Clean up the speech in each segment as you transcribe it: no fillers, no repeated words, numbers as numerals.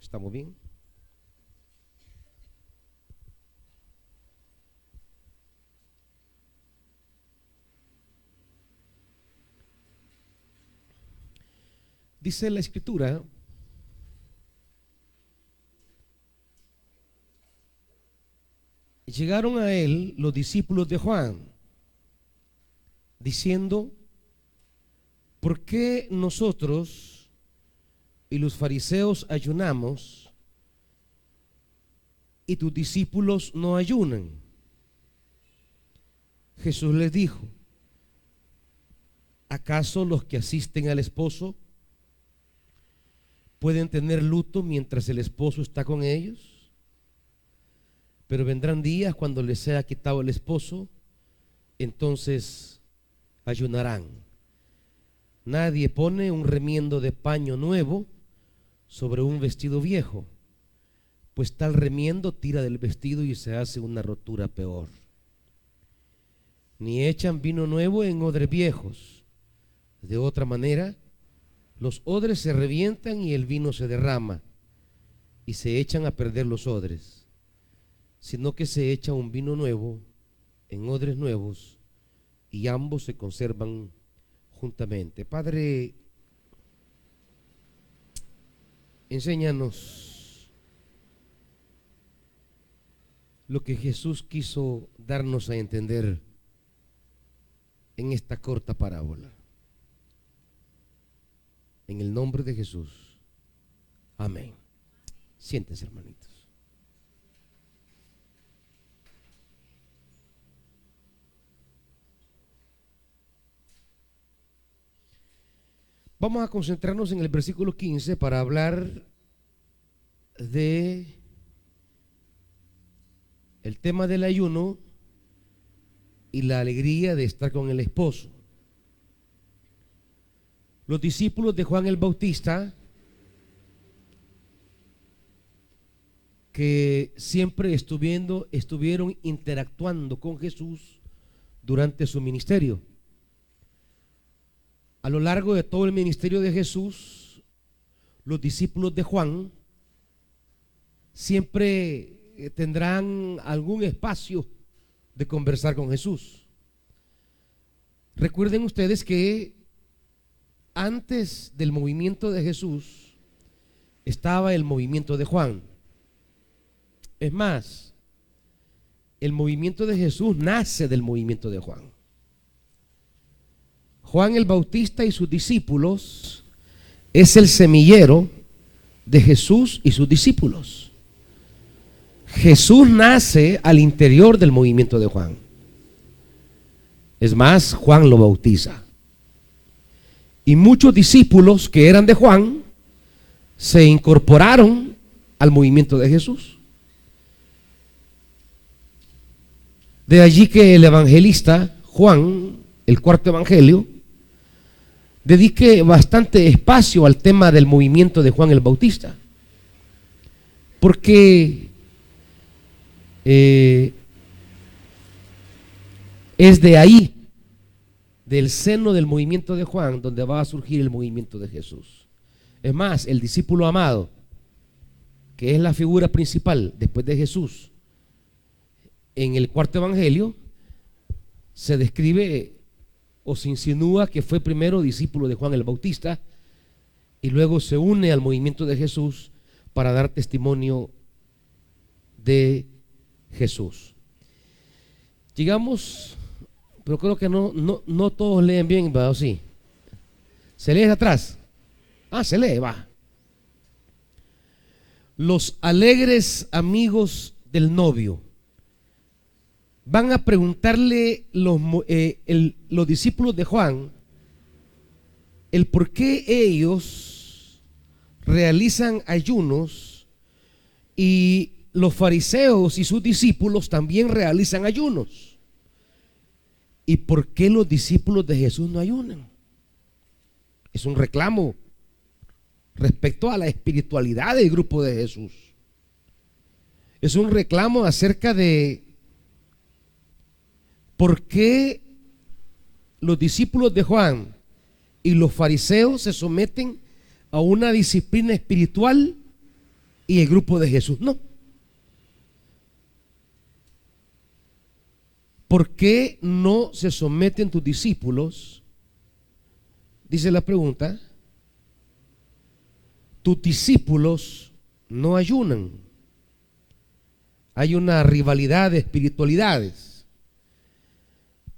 ¿Estamos bien? Dice la Escritura: llegaron a él los discípulos de Juan, diciendo: ¿por qué nosotros y los fariseos ayunamos y tus discípulos no ayunan? Jesús les dijo: ¿acaso los que asisten al esposo pueden tener luto mientras el esposo está con ellos? Pero vendrán días cuando les sea quitado el esposo, entonces ayunarán. Nadie pone un remiendo de paño nuevo sobre un vestido viejo, pues tal remiendo tira del vestido y se hace una rotura peor. Ni echan vino nuevo en odres viejos. De otra manera, los odres se revientan y el vino se derrama, y se echan a perder los odres, sino que se echa un vino nuevo en odres nuevos, y ambos se conservan juntamente. Padre, enséñanos lo que Jesús quiso darnos a entender en esta corta parábola. En el nombre de Jesús. Amén. Siéntense, hermanitos. Vamos a concentrarnos en el versículo 15 para hablar de el tema del ayuno y la alegría de estar con el esposo. Los discípulos de Juan el Bautista, que siempre estuvieron interactuando con Jesús durante su ministerio. A lo largo de todo el ministerio de Jesús, los discípulos de Juan siempre tendrán algún espacio de conversar con Jesús. Recuerden ustedes que antes del movimiento de Jesús estaba el movimiento de Juan. Es más, el movimiento de Jesús nace del movimiento de Juan. Juan el Bautista y sus discípulos es el semillero de Jesús y sus discípulos. Jesús nace al interior del movimiento de Juan. Es más, Juan lo bautiza. Y muchos discípulos que eran de Juan se incorporaron al movimiento de Jesús. De allí que el evangelista Juan, el cuarto evangelio, dedique bastante espacio al tema del movimiento de Juan el Bautista, porque es de ahí, del seno del movimiento de Juan, donde va a surgir el movimiento de Jesús. Es más, el discípulo amado, que es la figura principal después de Jesús, en el cuarto evangelio se describe o se insinúa que fue primero discípulo de Juan el Bautista y luego se une al movimiento de Jesús para dar testimonio de Jesús. Llegamos, pero creo que no todos leen bien, ¿va? ¿O sí? ¿Se lee de atrás? Ah, se lee, va. Los alegres amigos del novio van a preguntarle los discípulos de Juan el por qué ellos realizan ayunos y los fariseos y sus discípulos también realizan ayunos. ¿Y por qué los discípulos de Jesús no ayunan? Es un reclamo respecto a la espiritualidad del grupo de Jesús. Es un reclamo acerca de por qué los discípulos de Juan y los fariseos se someten a una disciplina espiritual y el grupo de Jesús no. ¿Por qué no se someten tus discípulos? Dice la pregunta. Tus discípulos no ayunan. Hay una rivalidad de espiritualidades.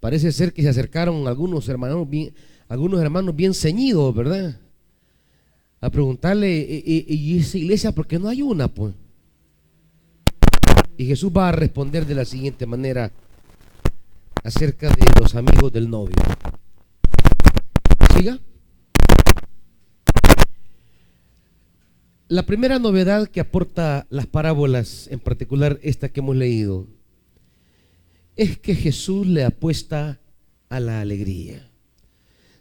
Parece ser que se acercaron algunos hermanos bien ceñidos, ¿verdad? A preguntarle, ¿y esa iglesia por qué no ayuna, pues? Y Jesús va a responder de la siguiente manera acerca de los amigos del novio. Siga. La primera novedad que aporta las parábolas, en particular esta que hemos leído, es que Jesús le apuesta a la alegría,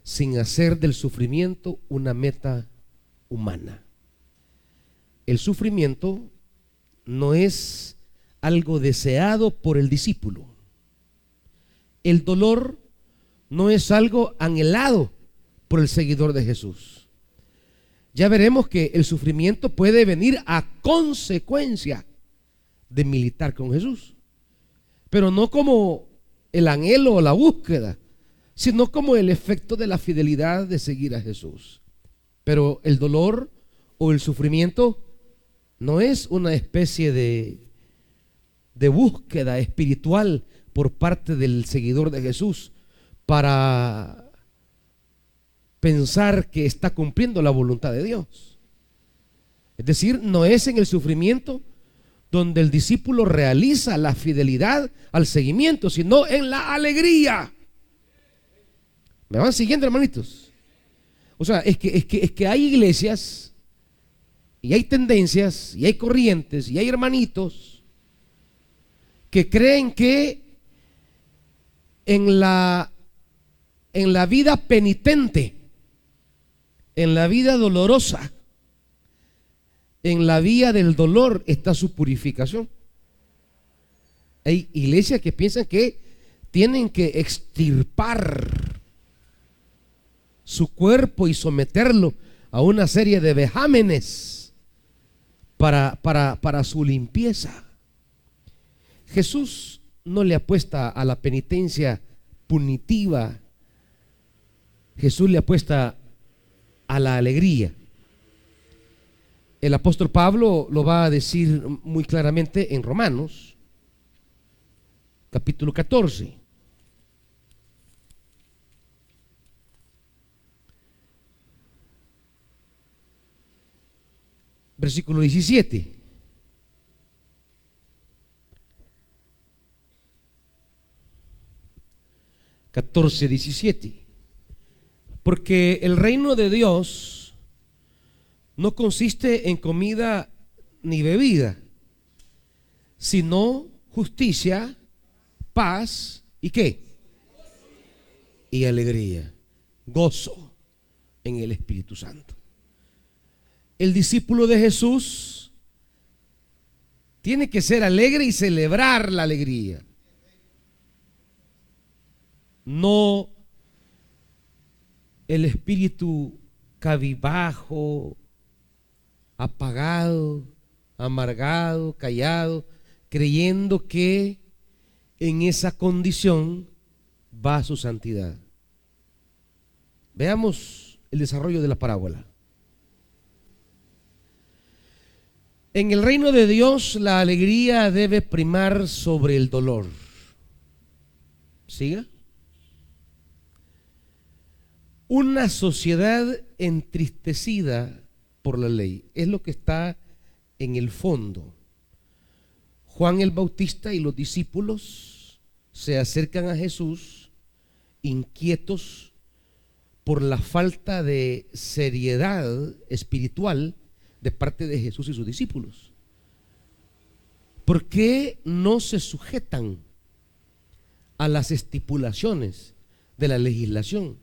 sin hacer del sufrimiento una meta humana. El sufrimiento no es algo deseado por el discípulo. El dolor no es algo anhelado por el seguidor de Jesús. Ya veremos que el sufrimiento puede venir a consecuencia de militar con Jesús, pero no como el anhelo o la búsqueda, sino como el efecto de la fidelidad de seguir a Jesús. Pero el dolor o el sufrimiento no es una especie de búsqueda espiritual por parte del seguidor de Jesús para pensar que está cumpliendo la voluntad de Dios. Es decir, no es en el sufrimiento donde el discípulo realiza la fidelidad al seguimiento, sino en la alegría. ¿Me van siguiendo, hermanitos? O sea, es que hay iglesias y hay tendencias y hay corrientes y hay hermanitos que creen que en la vida penitente, en la vida dolorosa, en la vía del dolor está su purificación. Hay iglesias que piensan que tienen que extirpar su cuerpo y someterlo a una serie de vejámenes para su limpieza. Jesús no le apuesta a la penitencia punitiva. Jesús le apuesta a la alegría. El apóstol Pablo lo va a decir muy claramente en Romanos, capítulo 14. Versículo 17. Porque el reino de Dios no consiste en comida ni bebida, sino justicia, paz y ¿qué? Y alegría, gozo en el Espíritu Santo. El discípulo de Jesús tiene que ser alegre y celebrar la alegría. No el espíritu cabizbajo, apagado, amargado, callado, creyendo que en esa condición va su santidad. Veamos el desarrollo de la parábola. En el reino de Dios la alegría debe primar sobre el dolor. ¿Siga? Una sociedad entristecida por la ley es lo que está en el fondo. Juan el Bautista y los discípulos se acercan a Jesús inquietos por la falta de seriedad espiritual de parte de Jesús y sus discípulos. ¿Por qué no se sujetan a las estipulaciones de la legislación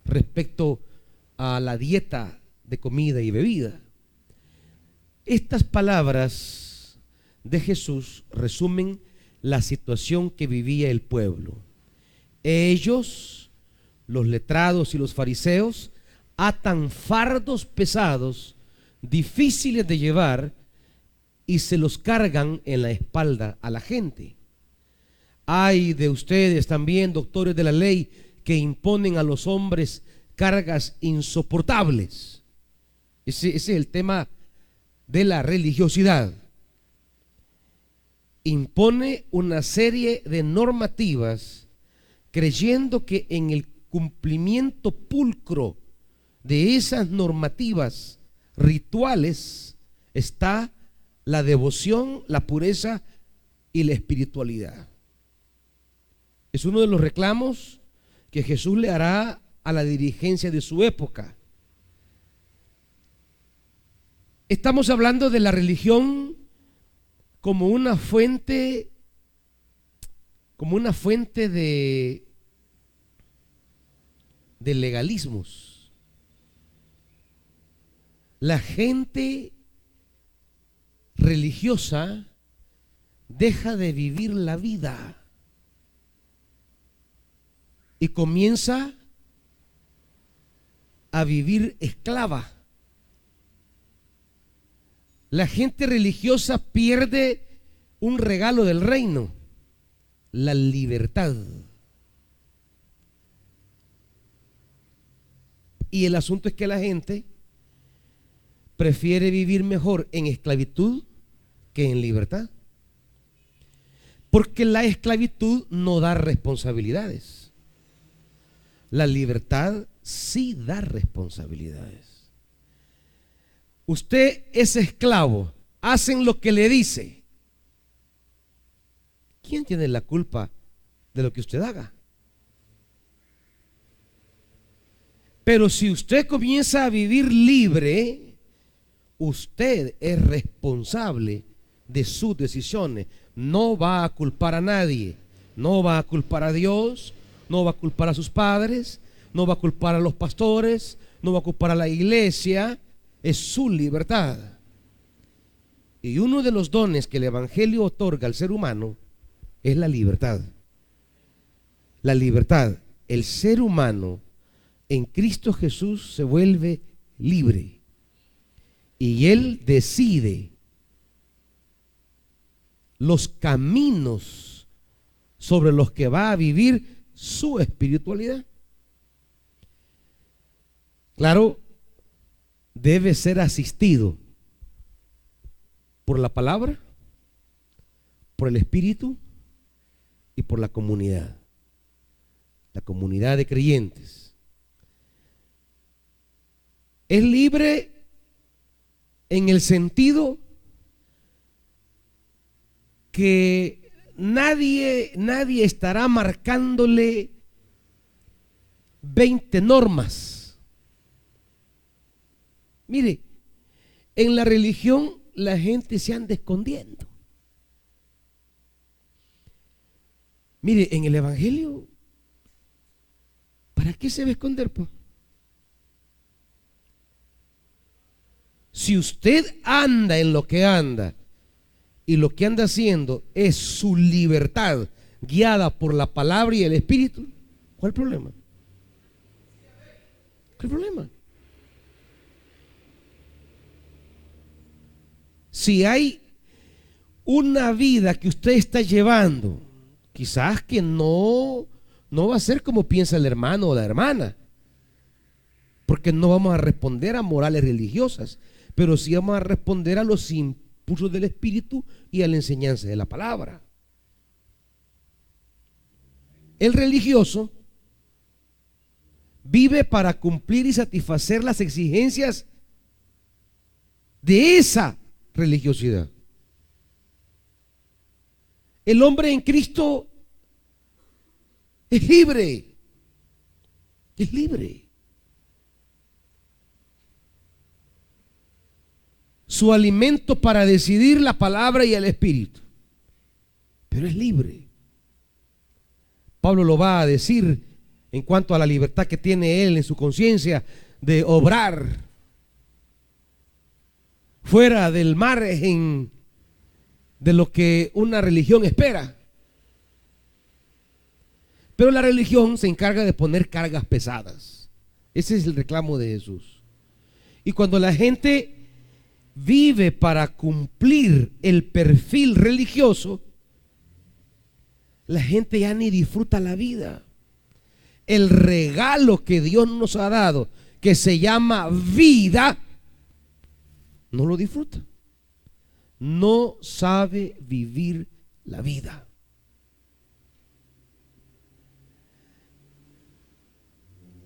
respecto a la dieta de comida y bebida? Estas palabras de Jesús resumen la situación que vivía el pueblo. Ellos, los letrados y los fariseos, atan fardos pesados, difíciles de llevar, y se los cargan en la espalda a la gente. Hay de ustedes también, doctores de la ley, que imponen a los hombres cargas insoportables. Ese es el tema de la religiosidad. Impone una serie de normativas creyendo que en el cumplimiento pulcro de esas normativas rituales está la devoción, la pureza y la espiritualidad. Es uno de los reclamos que Jesús le hará a la dirigencia de su época. Estamos hablando de la religión como una fuente de legalismos. La gente religiosa deja de vivir la vida y comienza a vivir esclava. La gente religiosa pierde un regalo del reino, la libertad. Y el asunto es que la gente prefiere vivir mejor en esclavitud que en libertad. Porque la esclavitud no da responsabilidades. La libertad sí da responsabilidades. Usted es esclavo, hacen lo que le dice. ¿Quién tiene la culpa de lo que usted haga? Pero si usted comienza a vivir libre, usted es responsable de sus decisiones. No va a culpar a nadie, no va a culpar a Dios, no va a culpar a sus padres, no va a culpar a los pastores, no va a culpar a la iglesia. Es su libertad. Y uno de los dones que el Evangelio otorga al ser humano es la libertad. La libertad. El ser humano en Cristo Jesús se vuelve libre. Y Él decide los caminos sobre los que va a vivir su espiritualidad. Claro, debe ser asistido por la palabra, por el Espíritu y por la comunidad de creyentes. Es libre en el sentido que nadie estará marcándole 20 normas. Mire, en la religión la gente se anda escondiendo. Mire, en el Evangelio, ¿para qué se va a esconder, pues? Si usted anda en lo que anda y lo que anda haciendo es su libertad guiada por la palabra y el Espíritu, ¿cuál es el problema? ¿Cuál es el problema? Si hay una vida que usted está llevando, quizás que no va a ser como piensa el hermano o la hermana, porque no vamos a responder a morales religiosas, pero sí vamos a responder a los impulsos del Espíritu y a la enseñanza de la palabra. El religioso vive para cumplir y satisfacer las exigencias de esa religiosidad. El hombre en Cristo es libre. Es libre. Su alimento para decidir la palabra y el Espíritu. Pero es libre. Pablo lo va a decir en cuanto a la libertad que tiene él en su conciencia de obrar fuera del margen de lo que una religión espera. Pero la religión se encarga de poner cargas pesadas. Ese es el reclamo de Jesús. Y cuando la gente vive para cumplir el perfil religioso, la gente ya ni disfruta la vida. El regalo que Dios nos ha dado, que se llama vida, no lo disfruta. No sabe vivir la vida.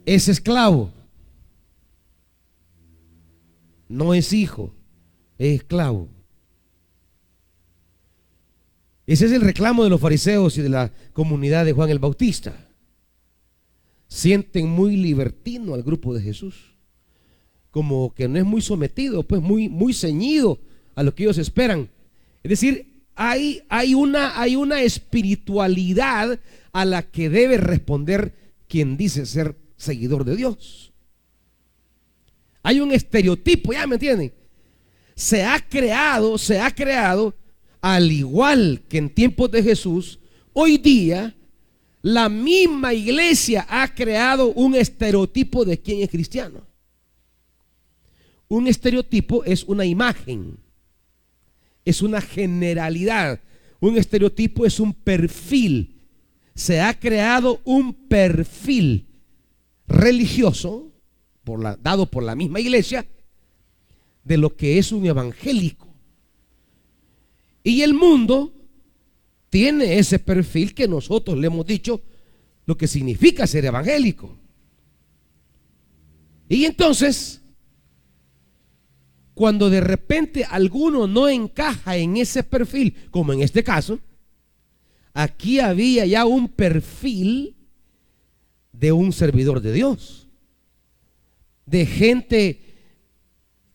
Es esclavo, no es hijo, es esclavo. Ese es el reclamo de los fariseos y de la comunidad de Juan el Bautista. Sienten muy libertino al grupo de Jesús, como que no es muy sometido, pues muy ceñido a lo que ellos esperan. Es decir, hay una espiritualidad a la que debe responder quien dice ser seguidor de Dios. Hay un estereotipo, ¿ya me entienden? Se ha creado, al igual que en tiempos de Jesús, hoy día la misma iglesia ha creado un estereotipo de quién es cristiano. Un estereotipo es una imagen, es una generalidad. Un estereotipo es un perfil. Se ha creado un perfil religioso dado por la misma iglesia de lo que es un evangélico. Y el mundo tiene ese perfil que nosotros le hemos dicho lo que significa ser evangélico. Y entonces, cuando de repente alguno no encaja en ese perfil, como en este caso, aquí había ya un perfil de un servidor de Dios, de gente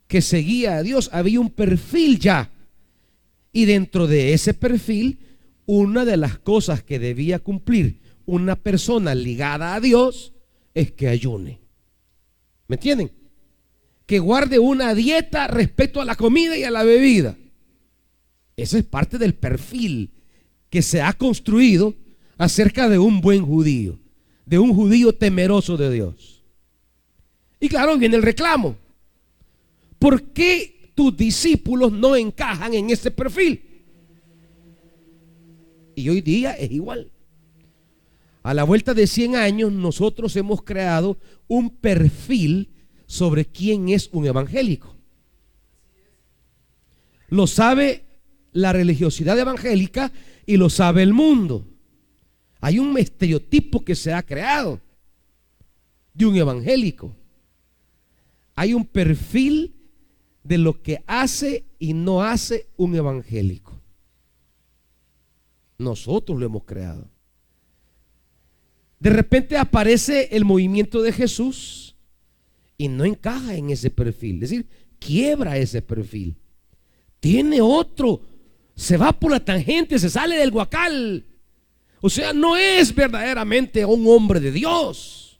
que seguía a Dios. Había un perfil ya, y dentro de ese perfil, una de las cosas que debía cumplir una persona ligada a Dios es que ayune. ¿Me entienden? Que guarde una dieta respecto a la comida y a la bebida. Eso es parte del perfil que se ha construido acerca de un buen judío, de un judío temeroso de Dios. Y claro, viene el reclamo. ¿Por qué tus discípulos no encajan en ese perfil? Y hoy día es igual. A la vuelta de 100 años nosotros hemos creado un perfil sobre quién es un evangélico. Lo sabe la religiosidad evangélica y lo sabe el mundo. Hay un estereotipo que se ha creado de un evangélico. Hay un perfil de lo que hace y no hace un evangélico. Nosotros lo hemos creado. De repente aparece el movimiento de Jesús y no encaja en ese perfil. Es decir, quiebra ese perfil. Tiene otro. Se va por la tangente, se sale del guacal. O sea, no es verdaderamente un hombre de Dios.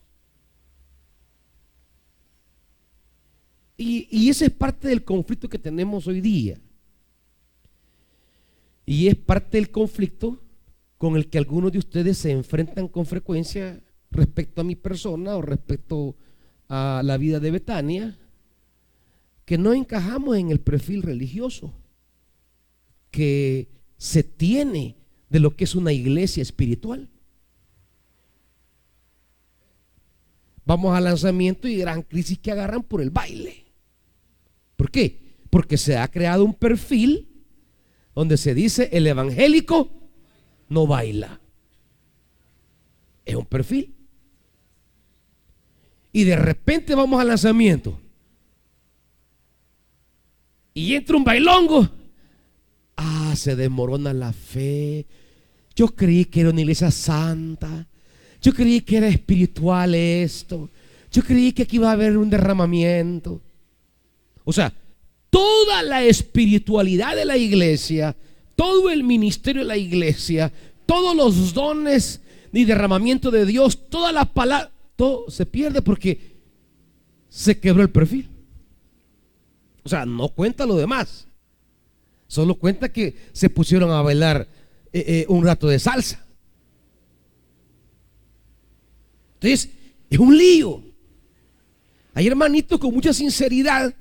Y ese es parte del conflicto que tenemos hoy día. Y es parte del conflicto con el que algunos de ustedes se enfrentan con frecuencia respecto a mi persona o respecto a la vida de Betania, que no encajamos en el perfil religioso que se tiene de lo que es una iglesia espiritual. Vamos al lanzamiento y gran crisis que agarran por el baile. ¿Por qué? Porque se ha creado un perfil donde se dice el evangélico no baila. Es un perfil. Y de repente vamos al lanzamiento y entra un bailongo. Se desmorona la fe. Yo creí que era una iglesia santa. Yo creí que era espiritual esto. Yo creí que aquí iba a haber un derramamiento. O sea, toda la espiritualidad de la iglesia, todo el ministerio de la iglesia, todos los dones y derramamiento de Dios, toda la palabra, todo se pierde porque se quebró el perfil. O sea, no cuenta lo demás. Solo cuenta que se pusieron a bailar un rato de salsa. Entonces, es un lío. Hay hermanitos con mucha sinceridad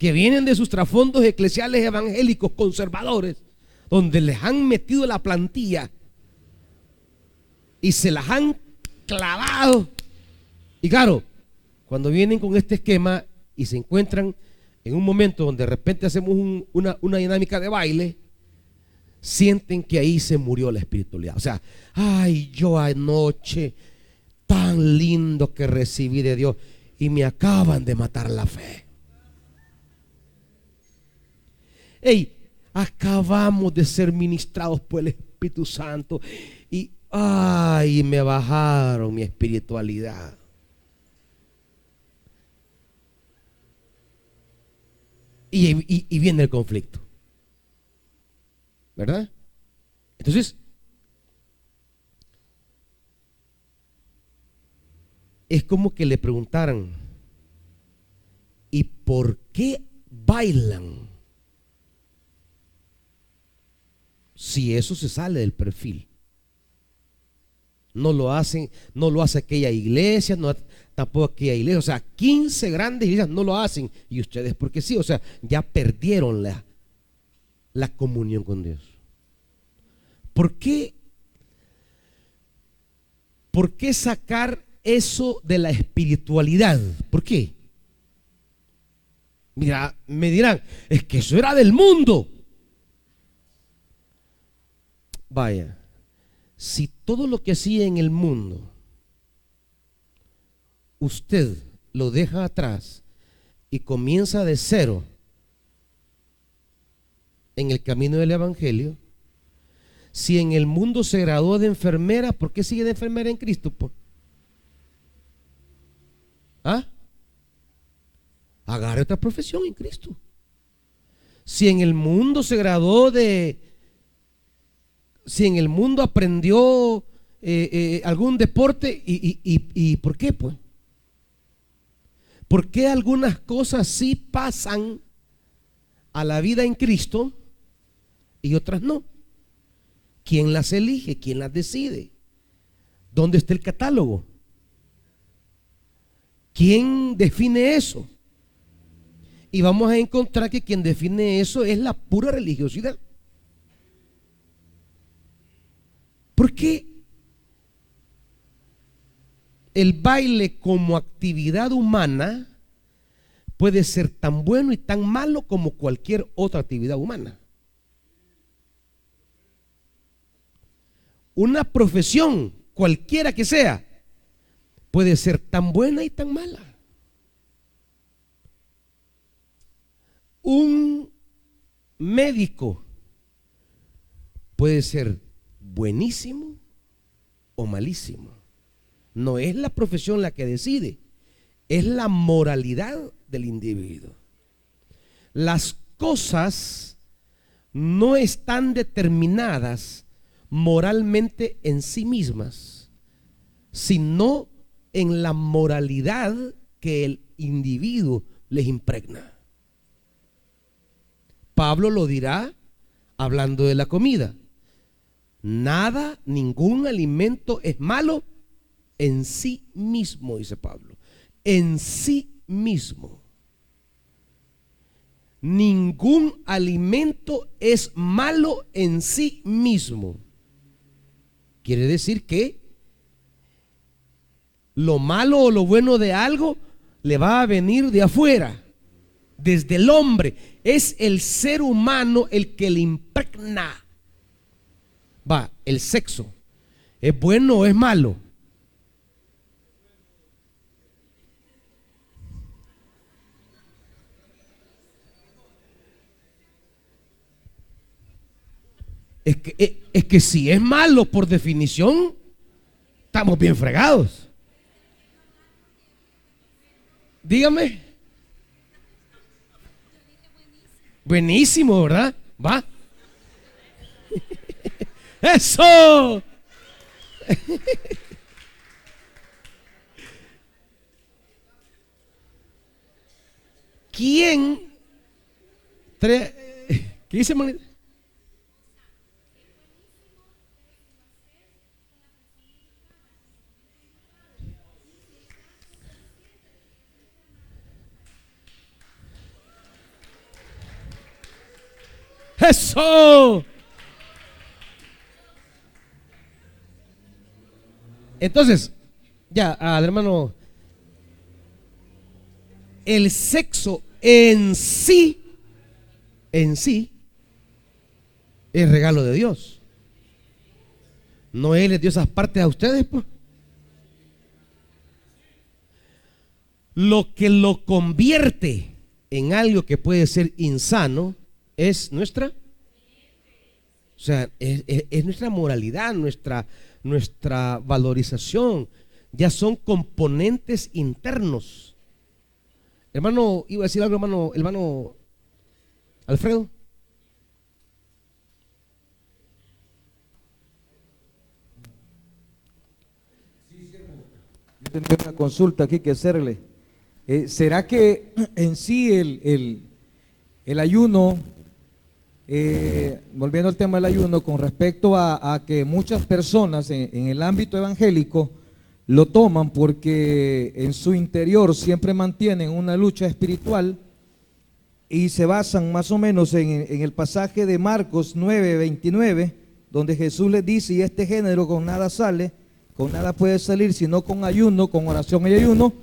que vienen de sus trasfondos eclesiales evangélicos conservadores, donde les han metido la plantilla y se las han clavado. Y claro, cuando vienen con este esquema y se encuentran en un momento donde de repente hacemos una dinámica de baile, sienten que ahí se murió la espiritualidad. O sea, ay, yo anoche tan lindo que recibí de Dios y me acaban de matar la fe. Hey, acabamos de ser ministrados por el Espíritu Santo y ay, me bajaron mi espiritualidad. Y viene el conflicto, ¿verdad? Entonces, es como que le preguntaran, ¿y por qué bailan si eso se sale del perfil? No lo hacen, no lo hace aquella iglesia, no, tampoco aquella iglesia. O sea, 15 grandes iglesias no lo hacen. Y ustedes, porque sí, o sea, ya perdieron la comunión con Dios. ¿Por qué sacar eso de la espiritualidad? ¿Por qué? Mira, me dirán, es que eso era del mundo. Vaya, si todo lo que hacía en el mundo usted lo deja atrás y comienza de cero en el camino del evangelio, si en el mundo se graduó de enfermera, ¿por qué sigue de enfermera en Cristo? ¿Ah? Agarre otra profesión en Cristo. Si en el mundo se graduó si en el mundo aprendió algún deporte, ¿y por qué pues? ¿Por qué algunas cosas sí pasan a la vida en Cristo y otras no? ¿Quién las elige? ¿Quién las decide? ¿Dónde está el catálogo? ¿Quién define eso? Y vamos a encontrar que quien define eso es la pura religiosidad. ¿Por qué el baile como actividad humana puede ser tan bueno y tan malo como cualquier otra actividad humana? Una profesión, cualquiera que sea, puede ser tan buena y tan mala. Un médico puede ser buenísimo o malísimo. No es la profesión la que decide, es la moralidad del individuo. Las cosas no están determinadas moralmente en sí mismas, sino en la moralidad que el individuo les impregna. Pablo lo dirá hablando de la comida. Nada, ningún alimento es malo en sí mismo, dice Pablo. En sí mismo. Ningún alimento es malo en sí mismo. Quiere decir que lo malo o lo bueno de algo le va a venir de afuera, desde el hombre. Es el ser humano el que le impregna. Va, el sexo, ¿es bueno o es malo? Es que si es malo por definición, estamos bien fregados. Dígame. Buenísimo, ¿verdad? Va. Eso. ¿Quién? ¿Qué dice, manita? Eso. Entonces, ya, al hermano, el sexo en sí es regalo de Dios. No Él les dio esas partes a ustedes, pues. Lo que lo convierte en algo que puede ser insano es nuestra, o sea, es nuestra moralidad, nuestra valorización. Ya son componentes internos. Hermano, iba a decir algo, hermano Alfredo. Yo tengo una consulta aquí que hacerle. ¿Será que en sí el ayuno, volviendo al tema del ayuno, con respecto a que muchas personas en el ámbito evangélico lo toman porque en su interior siempre mantienen una lucha espiritual y se basan más o menos en el pasaje de Marcos 9:29, donde Jesús les dice: y este género con nada sale, con nada puede salir, sino con ayuno, con oración y ayuno?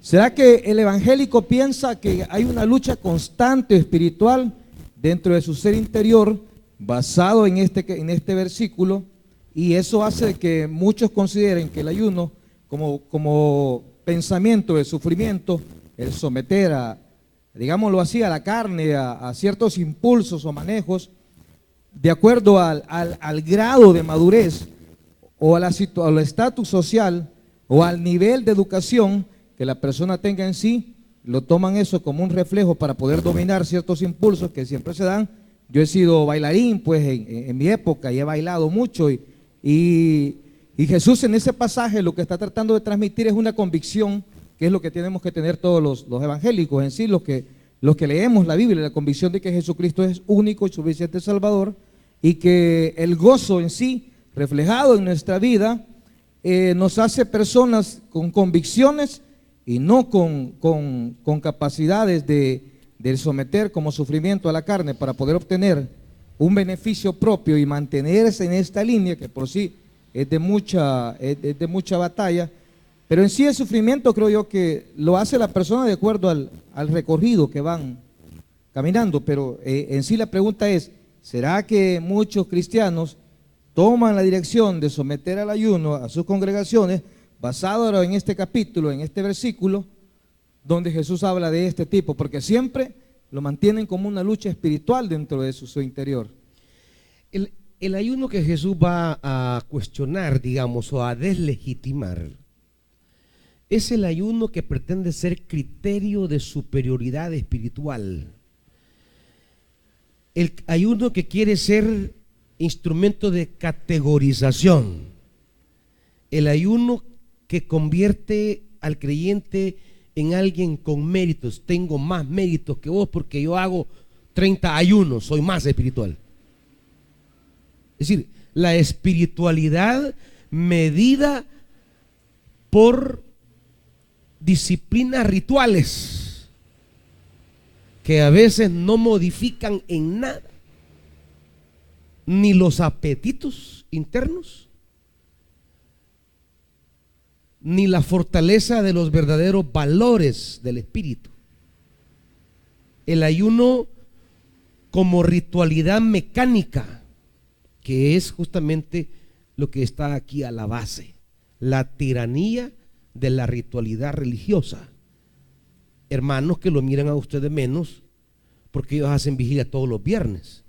¿Será que el evangélico piensa que hay una lucha constante espiritual dentro de su ser interior basado en este versículo, y eso hace que muchos consideren que el ayuno como pensamiento de sufrimiento, el someter a, digámoslo así, a la carne, a ciertos impulsos o manejos, de acuerdo al grado de madurez o al estatus social o al nivel de educación que la persona tenga en sí, lo toman eso como un reflejo para poder dominar ciertos impulsos que siempre se dan. Yo he sido bailarín, pues, en mi época, y he bailado mucho, y Jesús en ese pasaje lo que está tratando de transmitir es una convicción, que es lo que tenemos que tener todos los evangélicos en sí, los que leemos la Biblia, la convicción de que Jesucristo es único y suficiente Salvador, y que el gozo en sí, reflejado en nuestra vida, nos hace personas con convicciones y no con capacidades de someter como sufrimiento a la carne para poder obtener un beneficio propio y mantenerse en esta línea que por sí es de mucha batalla. Pero en sí el sufrimiento, creo yo, que lo hace la persona de acuerdo al recorrido que van caminando. Pero en sí la pregunta es: ¿será que muchos cristianos toman la dirección de someter al ayuno a sus congregaciones basado ahora en este capítulo, en este versículo, donde Jesús habla de este tipo? Porque siempre lo mantienen como una lucha espiritual dentro de su interior. El ayuno que Jesús va a cuestionar, digamos, o a deslegitimar, es el ayuno que pretende ser criterio de superioridad espiritual. El ayuno que quiere ser instrumento de categorización. El ayuno que convierte al creyente en alguien con méritos. Tengo más méritos que vos porque yo hago 30 ayunos, soy más espiritual. Es decir, la espiritualidad medida por disciplinas rituales que a veces no modifican en nada ni los apetitos internos, ni la fortaleza de los verdaderos valores del espíritu. El ayuno como ritualidad mecánica, que es justamente lo que está aquí a la base, la tiranía de la ritualidad religiosa. Hermanos que lo miran a ustedes menos porque ellos hacen vigilia todos los viernes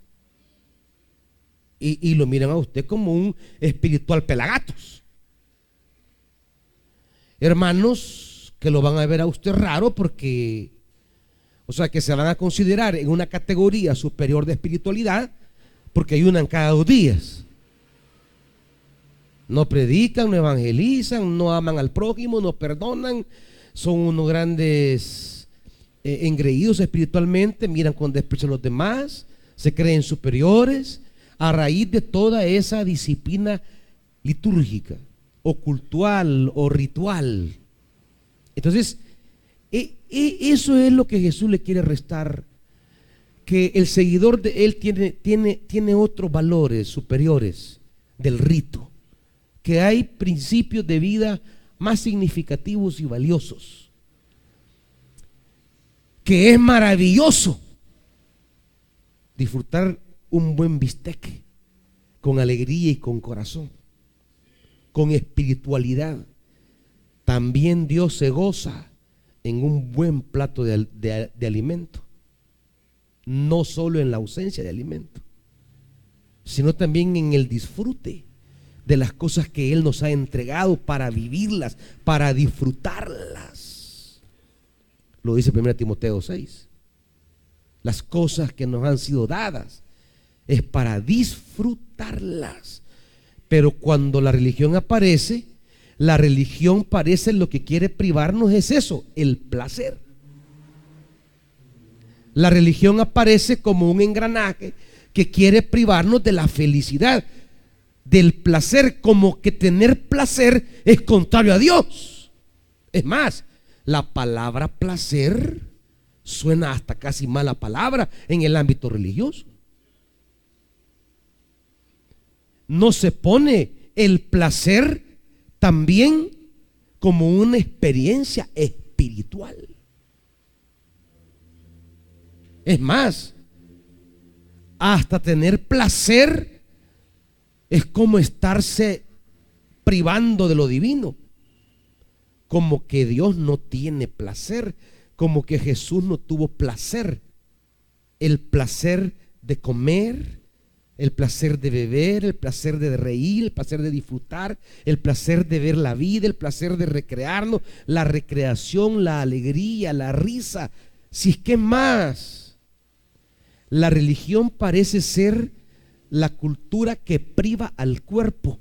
y lo miran a usted como un espiritual pelagatos. Hermanos que lo van a ver a usted raro porque, o sea, que se van a considerar en una categoría superior de espiritualidad porque ayunan cada 2 días. No predican, no evangelizan, no aman al prójimo, no perdonan, son unos grandes engreídos espiritualmente, miran con desprecio a los demás, se creen superiores a raíz de toda esa disciplina litúrgica o cultural o ritual. Entonces, eso es lo que Jesús le quiere restar que el seguidor de él tiene otros valores superiores del rito, que hay principios de vida más significativos y valiosos, que es maravilloso disfrutar un buen bistec con alegría y con corazón, con espiritualidad. También Dios se goza en un buen plato de alimento, no solo en la ausencia de alimento, sino también en el disfrute de las cosas que Él nos ha entregado para vivirlas, para disfrutarlas. Lo dice 1 Timoteo 6. Las cosas que nos han sido dadas es para disfrutarlas. Pero cuando la religión aparece, la religión parece lo que quiere privarnos es eso, el placer. La religión aparece como un engranaje que quiere privarnos de la felicidad, del placer, como que tener placer es contrario a Dios. Es más, la palabra placer suena hasta casi mala palabra en el ámbito religioso. No se pone el placer también como una experiencia espiritual. Es más, hasta tener placer es como estarse privando de lo divino, como que Dios no tiene placer, como que Jesús no tuvo placer. El placer de comer, el placer de beber, el placer de reír, el placer de disfrutar, el placer de ver la vida, el placer de recrearnos, la recreación, la alegría, la risa. Si es que más, la religión parece ser la cultura que priva al cuerpo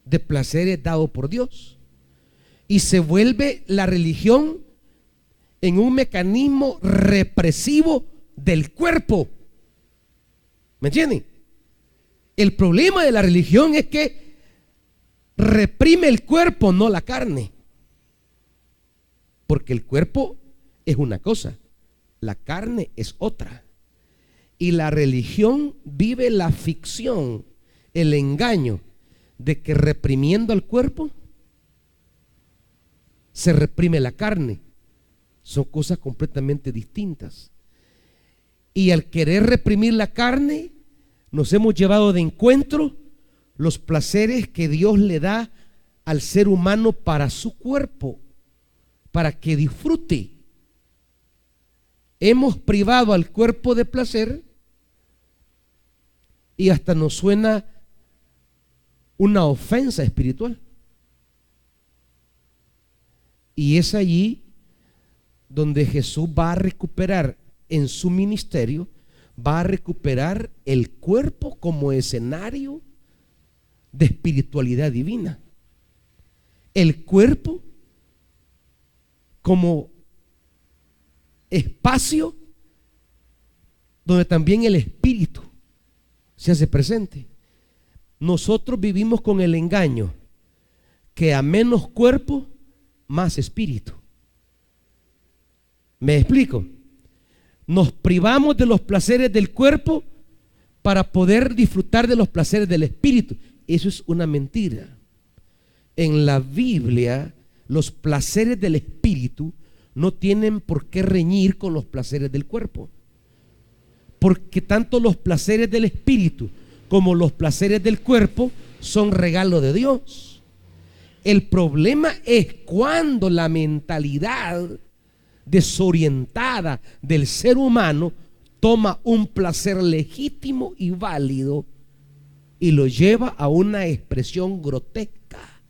de placeres dados por Dios, y se vuelve la religión en un mecanismo represivo del cuerpo. ¿Me entienden? El problema de la religión es que reprime el cuerpo, no la carne. Porque el cuerpo es una cosa, la carne es otra. Y la religión vive la ficción, el engaño de que reprimiendo al cuerpo se reprime la carne. Son cosas completamente distintas. Y al querer reprimir la carne, nos hemos llevado de encuentro los placeres que Dios le da al ser humano para su cuerpo, para que disfrute. Hemos privado al cuerpo de placer y hasta nos suena una ofensa espiritual. Y es allí donde Jesús va a recuperar en su ministerio, va a recuperar el cuerpo como escenario de espiritualidad divina. El cuerpo como espacio donde también el espíritu se hace presente. Nosotros vivimos con el engaño que a menos cuerpo, más espíritu. ¿Me explico? Nos privamos de los placeres del cuerpo para poder disfrutar de los placeres del espíritu. Eso es una mentira. En la Biblia, los placeres del espíritu no tienen por qué reñir con los placeres del cuerpo, porque tanto los placeres del espíritu como los placeres del cuerpo son regalo de Dios. El problema es cuando la mentalidad desorientada del ser humano toma un placer legítimo y válido y lo lleva a una expresión grotesca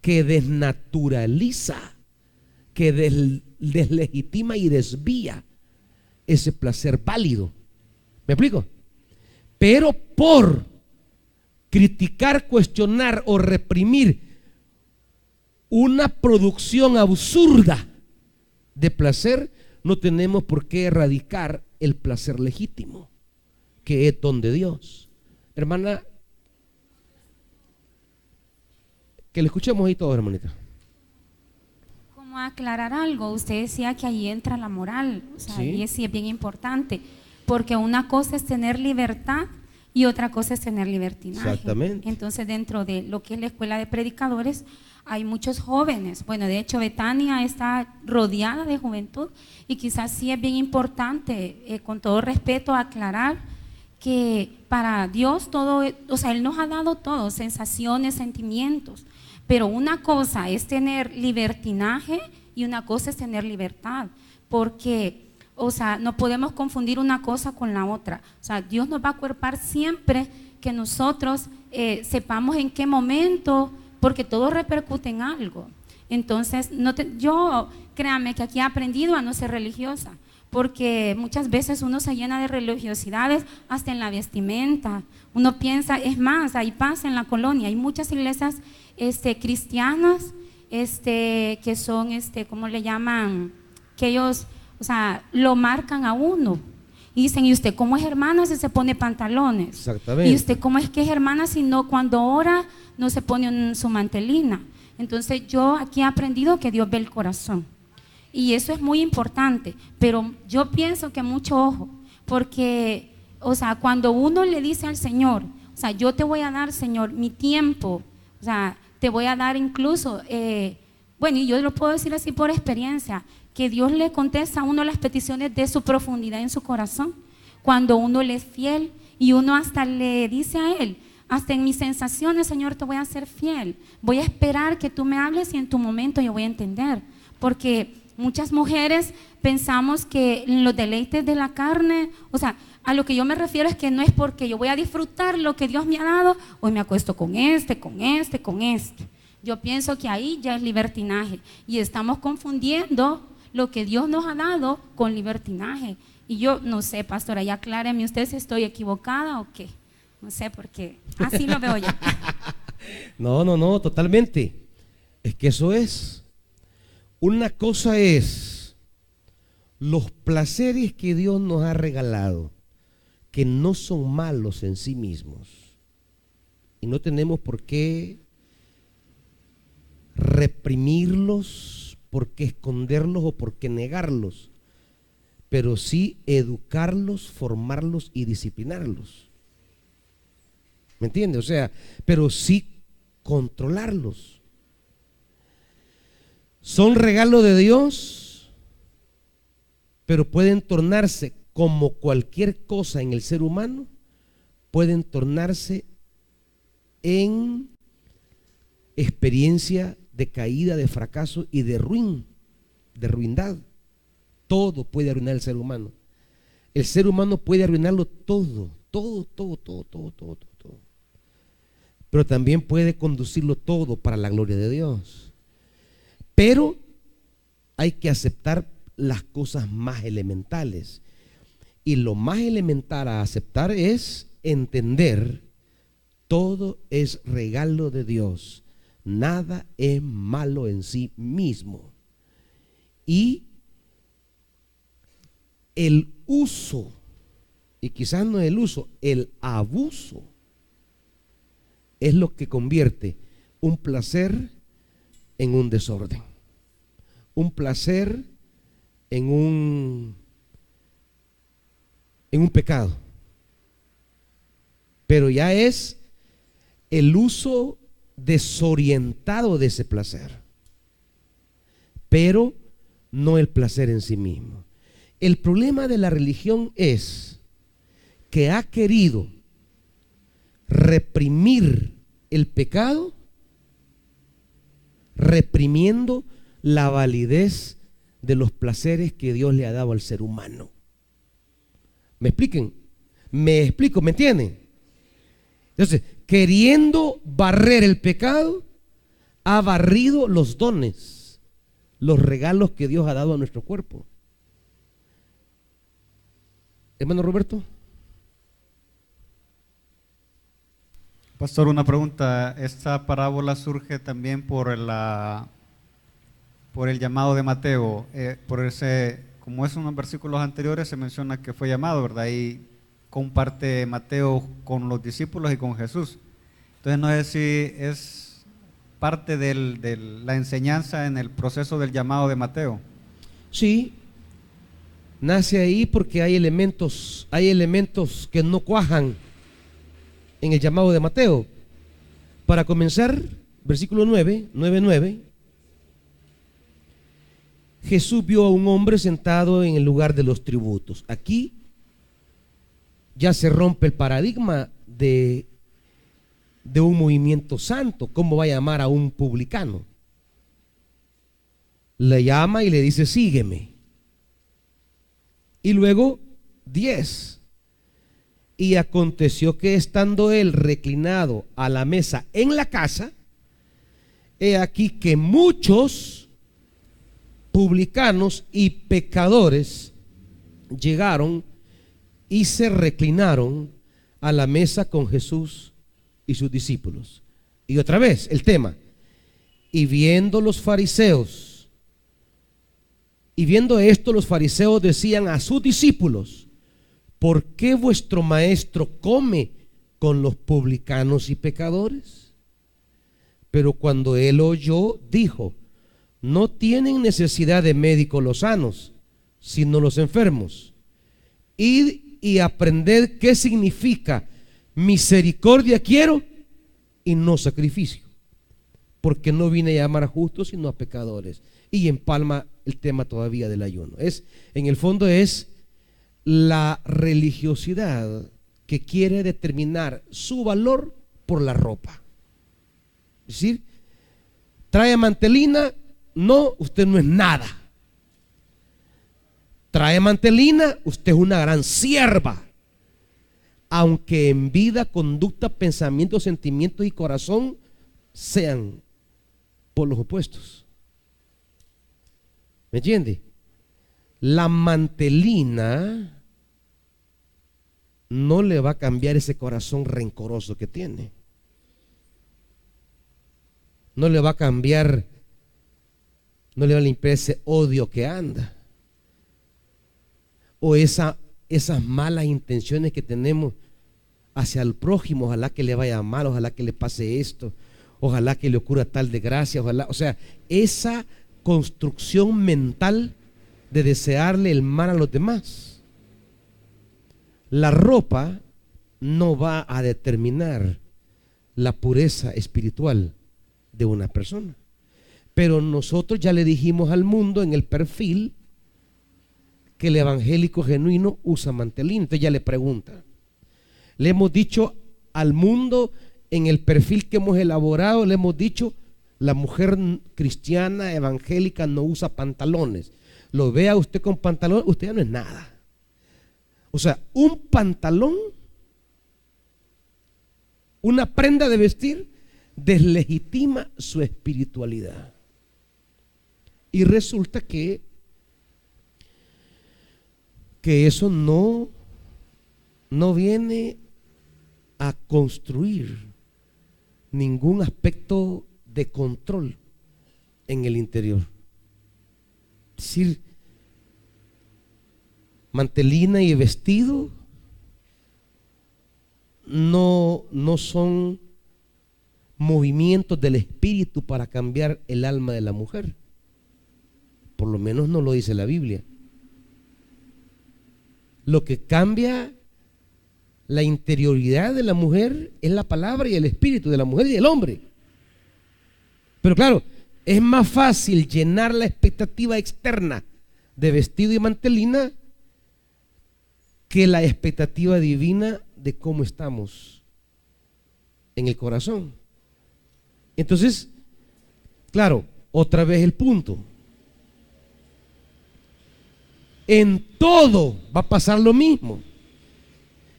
que desnaturaliza, que deslegitima y desvía ese placer válido. ¿Me explico? Pero por criticar, cuestionar o reprimir una producción absurda de placer, no tenemos por qué erradicar el placer legítimo, que es don de Dios. Hermana, que le escuchemos ahí todo, hermanita. Como aclarar algo. Usted decía que ahí entra la moral, o sea, Sí. y sí es bien importante, porque una cosa es tener libertad y otra cosa es tener libertinaje. Exactamente. Entonces, dentro de lo que es la escuela de predicadores, hay muchos jóvenes. Bueno, de hecho, Betania está rodeada de juventud y quizás sí es bien importante, con todo respeto, aclarar que para Dios todo, o sea, Él nos ha dado todo, sensaciones, sentimientos, pero una cosa es tener libertinaje y una cosa es tener libertad, porque, o sea, no podemos confundir una cosa con la otra. O sea, Dios nos va a acuerpar siempre que nosotros sepamos en qué momento, porque todo repercute en algo. Entonces, yo, créanme que aquí he aprendido a no ser religiosa, porque muchas veces uno se llena de religiosidades hasta en la vestimenta. Uno piensa, es más, ahí pasa en la colonia, hay muchas iglesias cristianas que son, ¿cómo le llaman? Que ellos, o sea, lo marcan a uno. Y dicen, ¿y usted cómo es hermana si se pone pantalones? Exactamente. ¿Y usted cómo es que es hermana si no, cuando ora no se pone su mantelina? Entonces yo aquí he aprendido que Dios ve el corazón. Y eso es muy importante, pero yo pienso que mucho ojo, porque, o sea, cuando uno le dice al Señor, o sea, yo te voy a dar, Señor, mi tiempo, o sea, te voy a dar incluso, bueno, y yo lo puedo decir así por experiencia, que Dios le contesta a uno las peticiones de su profundidad en su corazón, cuando uno le es fiel y uno hasta le dice a Él, hasta en mis sensaciones, Señor, te voy a ser fiel, voy a esperar que tú me hables y en tu momento yo voy a entender, porque muchas mujeres pensamos que los deleites de la carne, o sea, a lo que yo me refiero es que no es porque yo voy a disfrutar lo que Dios me ha dado, hoy me acuesto con este. Yo pienso que ahí ya es libertinaje y estamos confundiendo lo que Dios nos ha dado con libertinaje. Y yo no sé, pastora, ya acláreme usted si estoy equivocada o qué. No sé, porque así lo veo yo. No, totalmente. Es que eso es. Una cosa es los placeres que Dios nos ha regalado, que no son malos en sí mismos. Y no tenemos por qué reprimirlos, por qué esconderlos o por qué negarlos, pero sí educarlos, formarlos y disciplinarlos. ¿Me entiende? O sea, pero sí controlarlos. Son regalo de Dios, pero pueden tornarse, como cualquier cosa en el ser humano, pueden tornarse en experiencia de caída, de fracaso y de ruindad. Todo puede arruinar al ser humano. El ser humano puede arruinarlo todo. Pero también puede conducirlo todo para la gloria de Dios. Pero hay que aceptar las cosas más elementales. Y lo más elemental a aceptar es entender: todo es regalo de Dios. Nada es malo en sí mismo. Y el uso, y quizás no el uso, el abuso, es lo que convierte un placer en un desorden, un placer en un pecado. Pero ya es el uso desorientado de ese placer, pero no el placer en sí mismo. El problema de la religión es que ha querido reprimir el pecado, reprimiendo la validez de los placeres que Dios le ha dado al ser humano. ¿Me expliquen? ¿Me explico? ¿Me entienden? Entonces, queriendo barrer el pecado, ha barrido los dones, los regalos que Dios ha dado a nuestro cuerpo. Hermano Roberto. Pastor, una pregunta. Esta parábola surge también por el llamado de Mateo. Como es unos versículos anteriores, se menciona que fue llamado, ¿verdad? Y comparte Mateo con los discípulos y con Jesús. Entonces no sé si es parte de la enseñanza en el proceso del llamado de Mateo. Sí, nace ahí porque hay elementos que no cuajan en el llamado de Mateo. Para comenzar, versículo 9:9, Jesús vio a un hombre sentado en el lugar de los tributos. Aquí ya se rompe el paradigma de un movimiento santo. ¿Cómo va a llamar a un publicano? Le llama y le dice: sígueme. Y luego 10. Y aconteció que estando él reclinado a la mesa en la casa, he aquí que muchos publicanos y pecadores llegaron y se reclinaron a la mesa con Jesús y sus discípulos. Y otra vez el tema: y viendo esto, los fariseos decían a sus discípulos: ¿por qué vuestro maestro come con los publicanos y pecadores? Pero cuando él oyó, dijo: no tienen necesidad de médicos los sanos, sino los enfermos. Id y aprended qué significa misericordia quiero y no sacrificio, porque no vine a llamar a justos sino a pecadores. Y empalma el tema todavía del ayuno. En el fondo es la religiosidad que quiere determinar su valor por la ropa. Es decir, trae mantelina, no, usted no es nada. Trae mantelina, usted es una gran sierva. Aunque en vida, conducta, pensamientos, sentimientos y corazón sean por los opuestos. ¿Me entiende? La mantelina no le va a cambiar ese corazón rencoroso que tiene. No le va a cambiar, no le va a limpiar ese odio que anda. O esas malas intenciones que tenemos hacia el prójimo. Ojalá que le vaya mal, ojalá que le pase esto, ojalá que le ocurra tal desgracia, ojalá, o sea, esa construcción mental de desearle el mal a los demás. La ropa no va a determinar la pureza espiritual de una persona. Pero nosotros ya le dijimos al mundo en el perfil que el evangélico genuino usa mantelina. Entonces ya le pregunta. Le hemos dicho al mundo en el perfil que hemos elaborado, le hemos dicho: la mujer cristiana evangélica no usa pantalones. Lo vea usted con pantalón, usted ya no es nada. O sea, un pantalón, una prenda de vestir, deslegitima su espiritualidad. Y resulta que eso no viene a construir ningún aspecto de control en el interior. Es decir, mantelina y vestido no son movimientos del espíritu para cambiar el alma de la mujer. Por lo menos no lo dice la Biblia. Lo que cambia la interioridad de la mujer es la palabra y el espíritu de la mujer y del hombre. Pero claro, es más fácil llenar la expectativa externa de vestido y mantelina que la expectativa divina de cómo estamos en el corazón. Entonces, claro, otra vez el punto. En todo va a pasar lo mismo.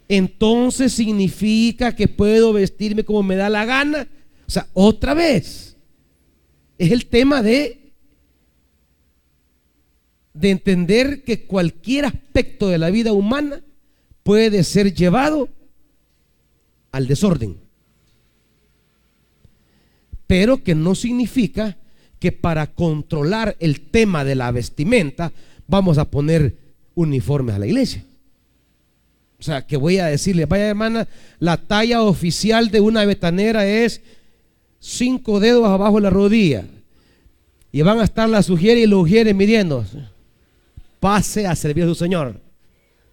Entonces significa que puedo vestirme como me da la gana. O sea, otra vez es el tema de entender que cualquier aspecto de la vida humana puede ser llevado al desorden, pero que no significa que para controlar el tema de la vestimenta vamos a poner uniformes a la iglesia. O sea, que voy a decirle: vaya hermana, la talla oficial de una betanera es 5 dedos abajo de la rodilla y van a estar las sugieres y los ujieres midiendo. Pase a servir a su Señor.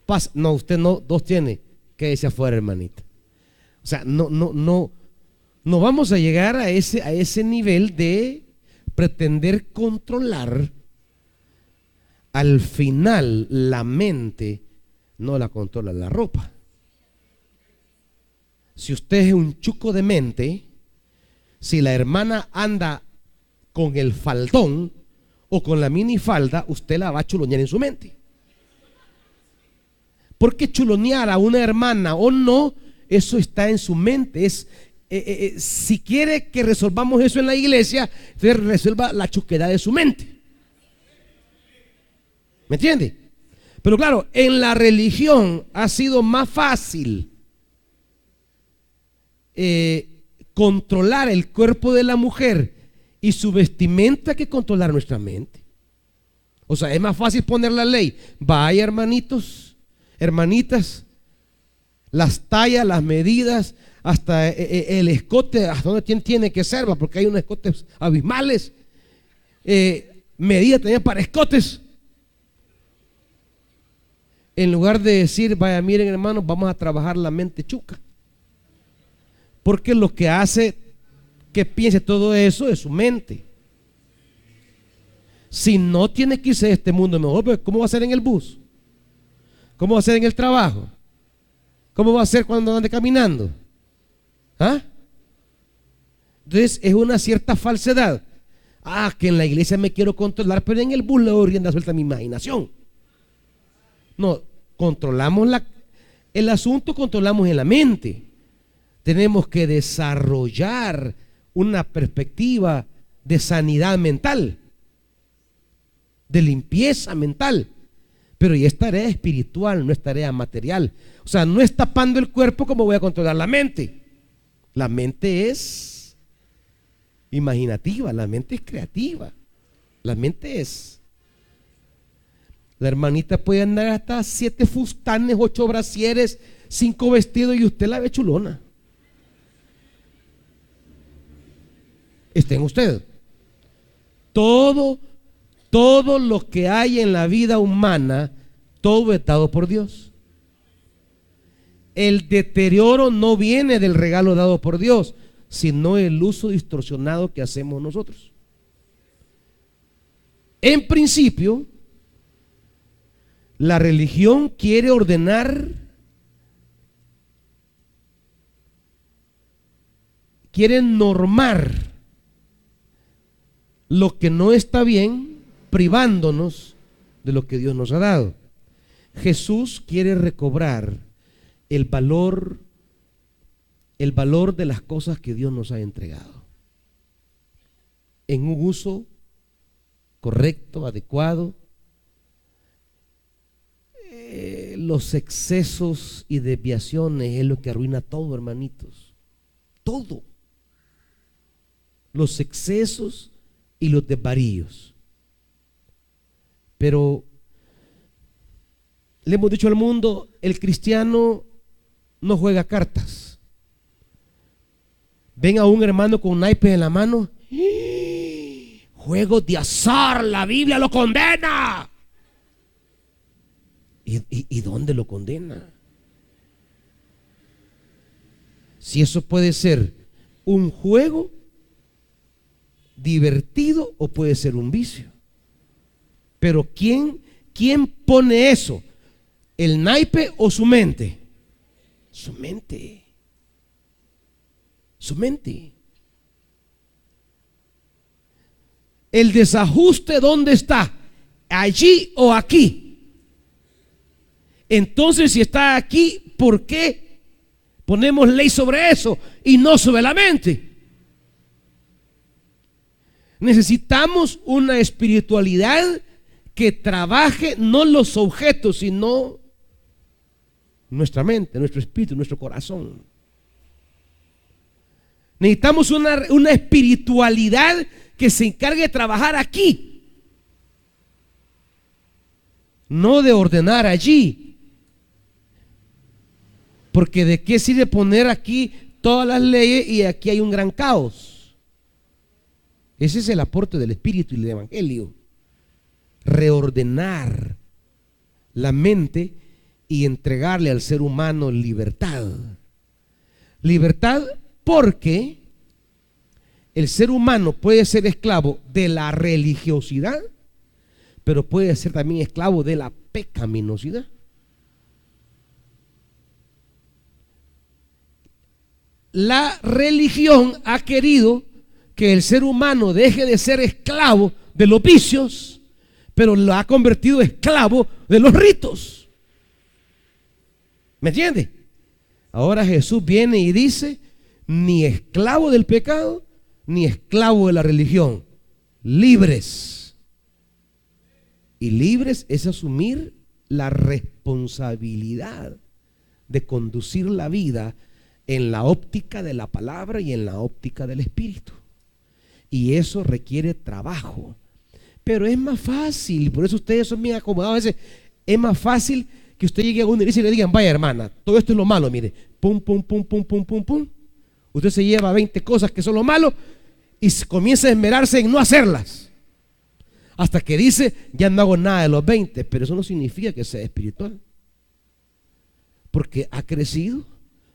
Pase. No, usted no, 2 tiene. Quédese afuera, hermanita. O sea, no vamos a llegar a ese nivel de pretender controlar. Al final, la mente no la controla la ropa. Si usted es un chuco de mente, si la hermana anda con el faldón o con la minifalda, usted la va a chulonear en su mente. Porque chulonear a una hermana o no, eso está en su mente. Si quiere que resolvamos eso en la iglesia, usted resuelva la chuquedad de su mente. ¿Me entiende? Pero claro, en la religión ha sido más fácil controlar el cuerpo de la mujer y su vestimenta que controlar nuestra mente. O sea, es más fácil poner la ley. Vaya, hermanitos, hermanitas, las tallas, las medidas, hasta el escote, hasta donde tiene que ser, porque hay unos escotes abismales. Medidas también para escotes. En lugar de decir, vaya, miren, hermanos, vamos a trabajar la mente chuca. Porque lo que hace que piense todo eso es su mente. Si no tiene que irse de este mundo mejor, pues ¿cómo va a ser en el bus? ¿Cómo va a ser en el trabajo? ¿Cómo va a ser cuando ande caminando? ¿Ah? Entonces es una cierta falsedad. Que en la iglesia me quiero controlar, pero en el bus le doy rienda suelta a mi imaginación. No, controlamos el asunto, controlamos en la mente. Tenemos que desarrollar una perspectiva de sanidad mental, de limpieza mental. Pero ya es tarea espiritual, no es tarea material. O sea, no es tapando el cuerpo como voy a controlar la mente. La mente es imaginativa, la mente es creativa. La mente es. La hermanita puede andar hasta 7 fustanes, 8 brasieres, 5 vestidos y usted la ve chulona. Está en usted. Todo lo que hay en la vida humana, todo es dado por Dios. El deterioro no viene del regalo dado por Dios, sino el uso distorsionado que hacemos nosotros. En principio, la religión quiere ordenar, quiere normar lo que no está bien, privándonos de lo que Dios nos ha dado. Jesús quiere recobrar el valor de las cosas que Dios nos ha entregado en un uso correcto, adecuado. Los excesos y desviaciones es lo que arruina todo, hermanitos. Todo. Los excesos y los desvaríos. Pero le hemos dicho al mundo, el cristiano no juega cartas. Ven a un hermano con un naipe en la mano, juegos de azar, la Biblia lo condena. ¿Y dónde lo condena? Si eso puede ser un juego divertido o puede ser un vicio. Pero ¿quién pone eso? ¿El naipe o su mente? Su mente. Su mente. El desajuste, ¿dónde está? ¿Allí o aquí? Entonces, si está aquí, ¿por qué ponemos ley sobre eso y no sobre la mente? Necesitamos una espiritualidad que trabaje no los objetos, sino nuestra mente, nuestro espíritu, nuestro corazón. Necesitamos una espiritualidad que se encargue de trabajar aquí, no de ordenar allí. Porque de qué sirve poner aquí todas las leyes y aquí hay un gran caos. Ese es el aporte del Espíritu y del Evangelio. Reordenar la mente y entregarle al ser humano libertad. Libertad porque el ser humano puede ser esclavo de la religiosidad, pero puede ser también esclavo de la pecaminosidad. La religión ha querido que el ser humano deje de ser esclavo de los vicios, pero lo ha convertido esclavo de los ritos. ¿Me entiende? Ahora Jesús viene y dice: ni esclavo del pecado, ni esclavo de la religión, libres. Y libres es asumir la responsabilidad de conducir la vida en la óptica de la palabra y en la óptica del Espíritu. Y eso requiere trabajo. Pero es más fácil, por eso ustedes son bien acomodados a veces. Es más fácil que usted llegue a una iglesia y le digan: vaya hermana, todo esto es lo malo, mire, pum, pum, pum, pum, pum, pum, pum. Usted se lleva 20 cosas que son lo malo y comienza a esmerarse en no hacerlas. Hasta que dice: ya no hago nada de los 20. Pero eso no significa que sea espiritual. Porque ha crecido,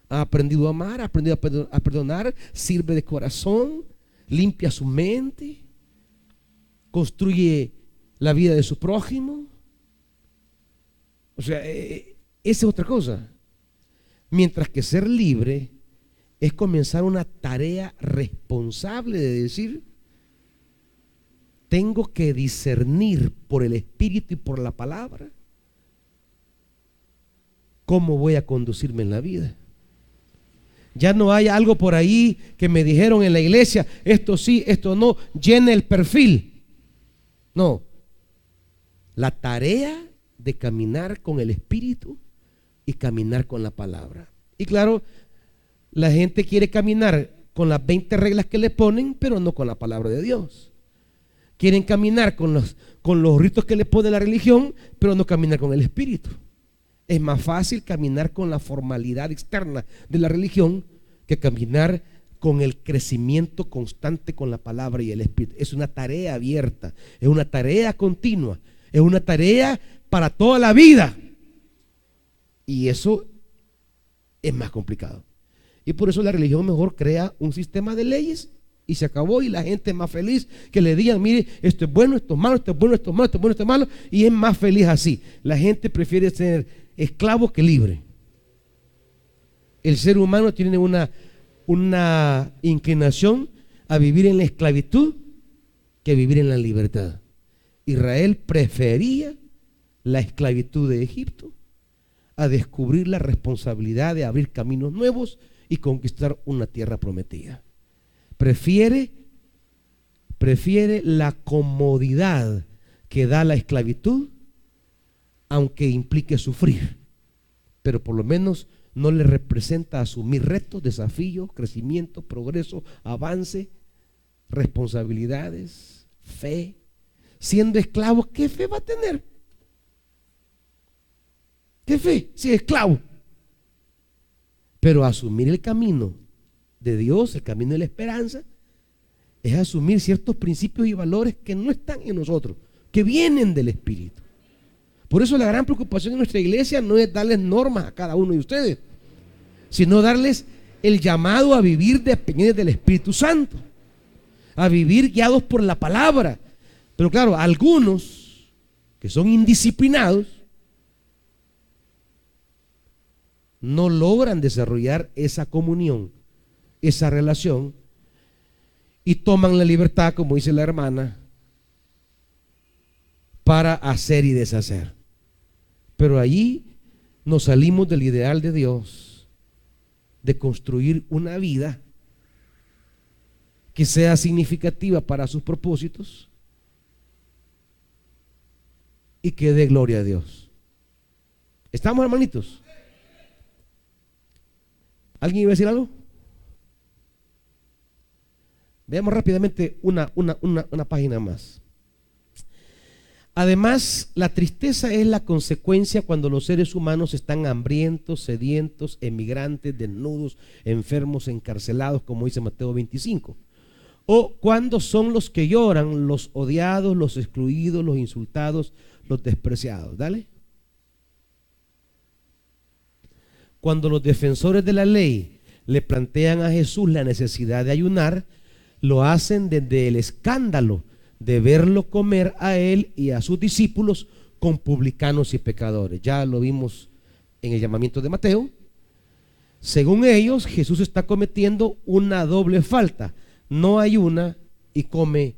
ha aprendido a amar, ha aprendido a perdonar, sirve de corazón, limpia su mente, construye la vida de su prójimo. O sea, esa es otra cosa. Mientras que ser libre es comenzar una tarea responsable de decir: tengo que discernir por el Espíritu y por la palabra cómo voy a conducirme en la vida. Ya no hay algo por ahí que me dijeron en la iglesia: esto sí, esto no, llena el perfil. No, la tarea de caminar con el Espíritu y caminar con la palabra. Y claro, la gente quiere caminar con las 20 reglas que le ponen, pero no con la palabra de Dios. Quieren caminar con los ritos que le pone la religión, pero no caminar con el Espíritu. Es más fácil caminar con la formalidad externa de la religión que caminar con el crecimiento constante con la palabra y el Espíritu. Es una tarea abierta, es una tarea continua, es una tarea para toda la vida. Y eso es más complicado. Y por eso la religión mejor crea un sistema de leyes y se acabó, y la gente es más feliz que le digan: mire, esto es bueno, esto es malo, esto es bueno, esto es malo, esto es bueno, esto es malo, y es más feliz así. La gente prefiere ser esclavo que libre. El ser humano tiene una inclinación a vivir en la esclavitud que vivir en la libertad. Israel prefería la esclavitud de Egipto a descubrir la responsabilidad de abrir caminos nuevos y conquistar una tierra prometida. Prefiere la comodidad que da la esclavitud, aunque implique sufrir, pero por lo menos no le representa asumir retos, desafíos, crecimiento, progreso, avance, responsabilidades, fe. Siendo esclavo, ¿qué fe va a tener? ¿Qué fe si es esclavo? Pero asumir el camino de Dios, el camino de la esperanza, es asumir ciertos principios y valores que no están en nosotros, que vienen del Espíritu. Por eso la gran preocupación de nuestra iglesia no es darles normas a cada uno de ustedes, sino darles el llamado a vivir dependientes del Espíritu Santo, a vivir guiados por la palabra. Pero claro, algunos que son indisciplinados no logran desarrollar esa comunión, esa relación, y toman la libertad, como dice la hermana, para hacer y deshacer. Pero allí nos salimos del ideal de Dios de construir una vida que sea significativa para sus propósitos y que dé gloria a Dios. ¿Estamos, hermanitos? ¿Alguien iba a decir algo? Veamos rápidamente una página más. Además, la tristeza es la consecuencia cuando los seres humanos están hambrientos, sedientos, emigrantes, desnudos, enfermos, encarcelados, como dice Mateo 25. ¿O cuándo son los que lloran, los odiados, los excluidos, los insultados, los despreciados? Dale. Cuando los defensores de la ley le plantean a Jesús la necesidad de ayunar, lo hacen desde el escándalo de verlo comer a él y a sus discípulos con publicanos y pecadores. Ya lo vimos en el llamamiento de Mateo. Según ellos, Jesús está cometiendo una doble falta. No ayuna y come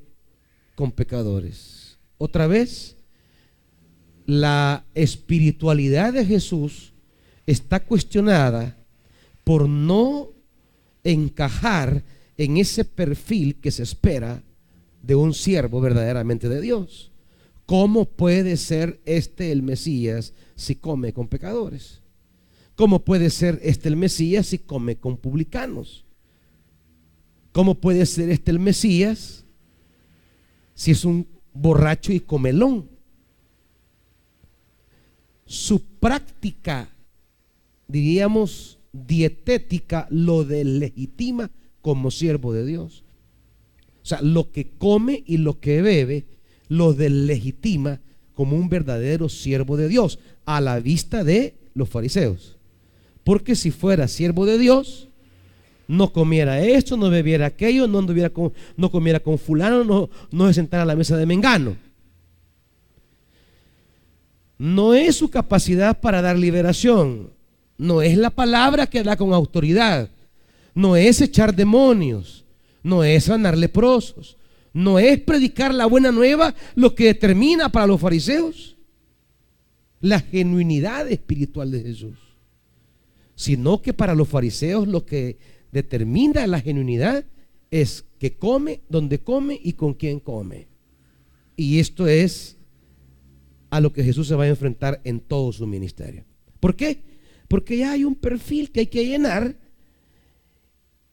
con pecadores. Otra vez, la espiritualidad de Jesús está cuestionada por no encajar en ese perfil que se espera de un siervo verdaderamente de Dios. ¿Cómo puede ser este el Mesías si come con pecadores? ¿Cómo puede ser este el Mesías si come con publicanos? ¿Cómo puede ser este el Mesías si es un borracho y comelón? Su práctica, diríamos, dietética lo deslegitima como siervo de Dios. O sea, lo que come y lo que bebe lo deslegitima como un verdadero siervo de Dios a la vista de los fariseos. Porque si fuera siervo de Dios, no comiera esto, no bebiera aquello, no comiera con fulano, no se sentara a la mesa de mengano. No es su capacidad para dar liberación, no es la palabra que da con autoridad, no es echar demonios, no es sanar leprosos, no es predicar la buena nueva lo que determina para los fariseos la genuinidad espiritual de Jesús, sino que para los fariseos lo que determina la genuinidad es que come, donde come y con quién come. Y esto es a lo que Jesús se va a enfrentar en todo su ministerio. ¿Por qué? Porque ya hay un perfil que hay que llenar.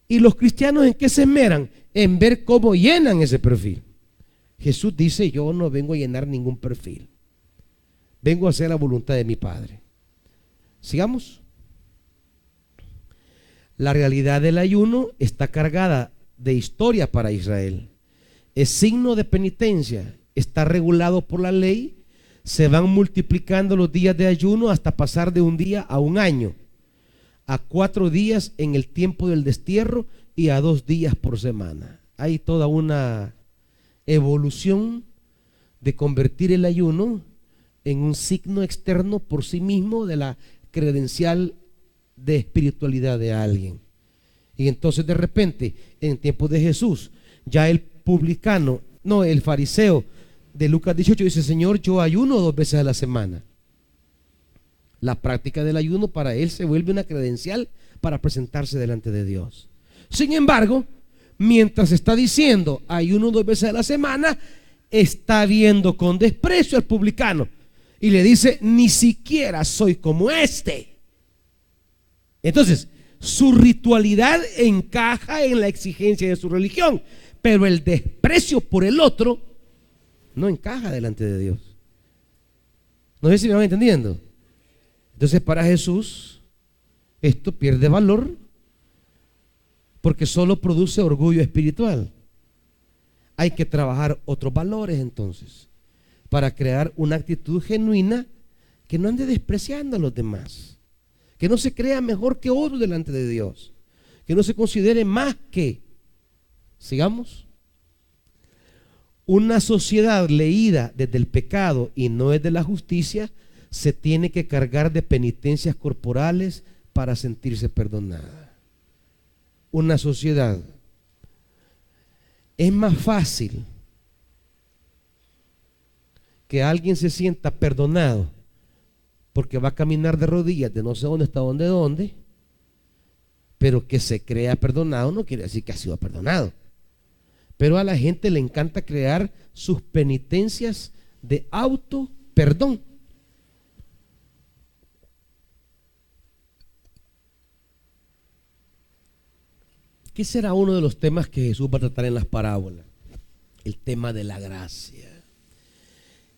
¿Y los cristianos en qué se esmeran? En ver cómo llenan ese perfil. Jesús dice: yo no vengo a llenar ningún perfil, vengo a hacer la voluntad de mi Padre. Sigamos. La realidad del ayuno está cargada de historia para Israel. Es signo de penitencia, está regulado por la ley. Se van multiplicando los días de ayuno hasta pasar de un día a un año, a 4 días en el tiempo del destierro y a 2 días por semana. Hay toda una evolución de convertir el ayuno en un signo externo por sí mismo de la credencial de espiritualidad de alguien. Y entonces de repente, en tiempos de Jesús, ya el fariseo de Lucas 18 dice: Señor, yo ayuno 2 veces a la semana. La práctica del ayuno para él se vuelve una credencial para presentarse delante de Dios. Sin embargo, mientras está diciendo ayuno 2 veces a la semana, está viendo con desprecio al publicano y le dice: ni siquiera soy como este. Entonces, su ritualidad encaja en la exigencia de su religión, pero el desprecio por el otro no encaja delante de Dios. No sé si me van entendiendo. Entonces, para Jesús esto pierde valor porque solo produce orgullo espiritual. Hay que trabajar otros valores entonces para crear una actitud genuina que no ande despreciando a los demás, que no se crea mejor que otro delante de Dios, que no se considere más que. Sigamos. Una sociedad leída desde el pecado y no desde la justicia se tiene que cargar de penitencias corporales para sentirse perdonada. Una sociedad. Es más fácil que alguien se sienta perdonado porque va a caminar de rodillas de no sé dónde hasta dónde, pero que se crea perdonado no quiere decir que ha sido perdonado. Pero a la gente le encanta crear sus penitencias de auto perdón. ¿Qué será uno de los temas que Jesús va a tratar en las parábolas? El tema de la gracia.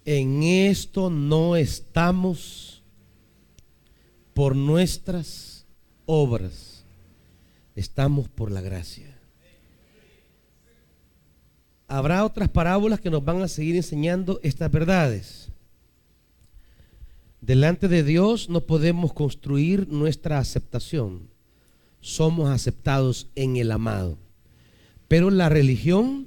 En esto no estamos por nuestras obras, estamos por la gracia. habrá otras parábolas que nos van a seguir enseñando estas verdades. Delante de Dios no podemos construir nuestra aceptación. Somos aceptados en el amado. Pero la religión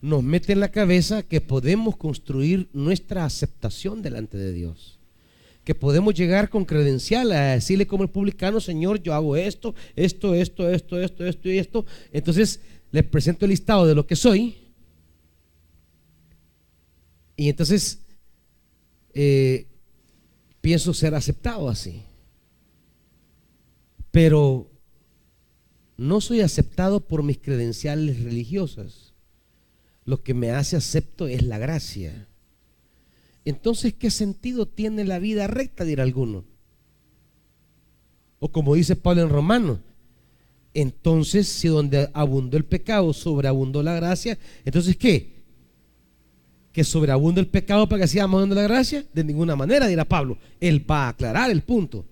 nos mete en la cabeza que podemos construir nuestra aceptación delante de Dios. Que podemos llegar con credencial a decirle como el publicano: Señor, yo hago esto y esto. Entonces les presento el listado de lo que soy. Y entonces pienso ser aceptado así. Pero no soy aceptado por mis credenciales religiosas. Lo que me hace acepto es la gracia. Entonces, ¿qué sentido tiene la vida recta? Dirá alguno. O como dice Pablo en Romanos: entonces, si donde abundó el pecado, sobreabundó la gracia, entonces ¿qué? ¿Que sobreabundó el pecado para que sigamos dando la gracia? De ninguna manera, dirá Pablo. Él va a aclarar el punto.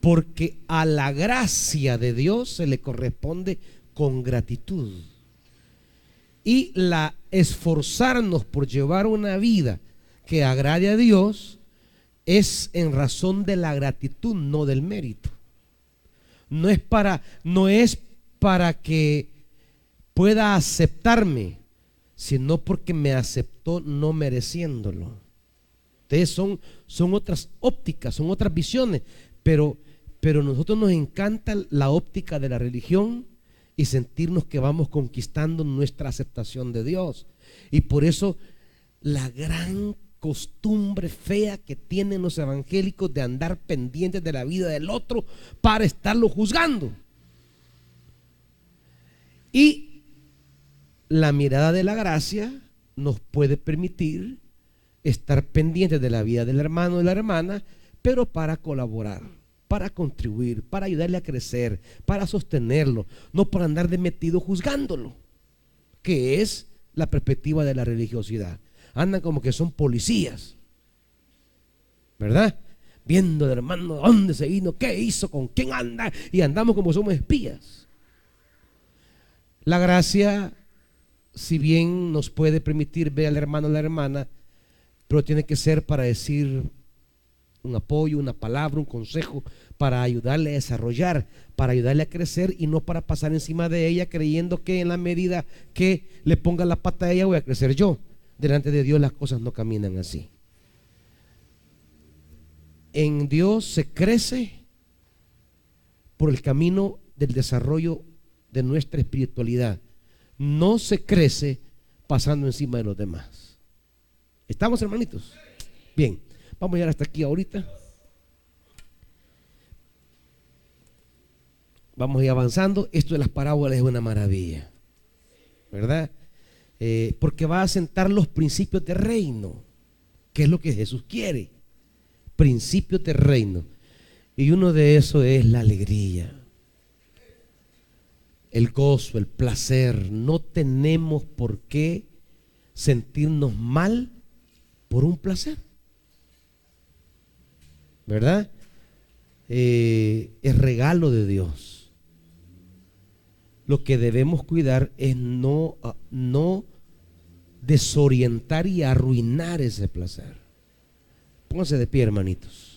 Porque a la gracia de Dios se le corresponde con gratitud. Y la esforzarnos por llevar una vida que agrade a Dios es en razón de la gratitud, no del mérito. No es para que pueda aceptarme, sino porque me aceptó no mereciéndolo. Entonces son otras ópticas, son otras visiones, pero nosotros nos encanta la óptica de la religión y sentirnos que vamos conquistando nuestra aceptación de Dios. Y por eso la gran costumbre fea que tienen los evangélicos de andar pendientes de la vida del otro para estarlo juzgando. Y la mirada de la gracia nos puede permitir estar pendientes de la vida del hermano o de la hermana, pero para colaborar, para contribuir, para ayudarle a crecer, para sostenerlo, no para andar de metido juzgándolo, que es la perspectiva de la religiosidad. Andan como que son policías, ¿verdad? Viendo al hermano dónde se vino, qué hizo, con quién anda, y andamos como somos espías. La gracia, si bien nos puede permitir ver al hermano o la hermana, pero tiene que ser para decir un apoyo, una palabra, un consejo, para ayudarle a desarrollar, para ayudarle a crecer, y no para pasar encima de ella creyendo que en la medida que le ponga la pata a ella voy a crecer yo. Delante de Dios las cosas no caminan así. En Dios se crece por el camino del desarrollo de nuestra espiritualidad. No se crece pasando encima de los demás. ¿Estamos, hermanitos? Bien, vamos a llegar hasta aquí ahorita. Vamos a ir avanzando. Esto de las parábolas es una maravilla, ¿verdad? Porque va a asentar los principios de reino, que es lo que Jesús quiere. Principios de reino. Y uno de esos es la alegría, el gozo, el placer. No tenemos por qué sentirnos mal por un placer, ¿verdad? Es regalo de Dios. Lo que debemos cuidar es no desorientar y arruinar ese placer. Pónganse de pie, hermanitos.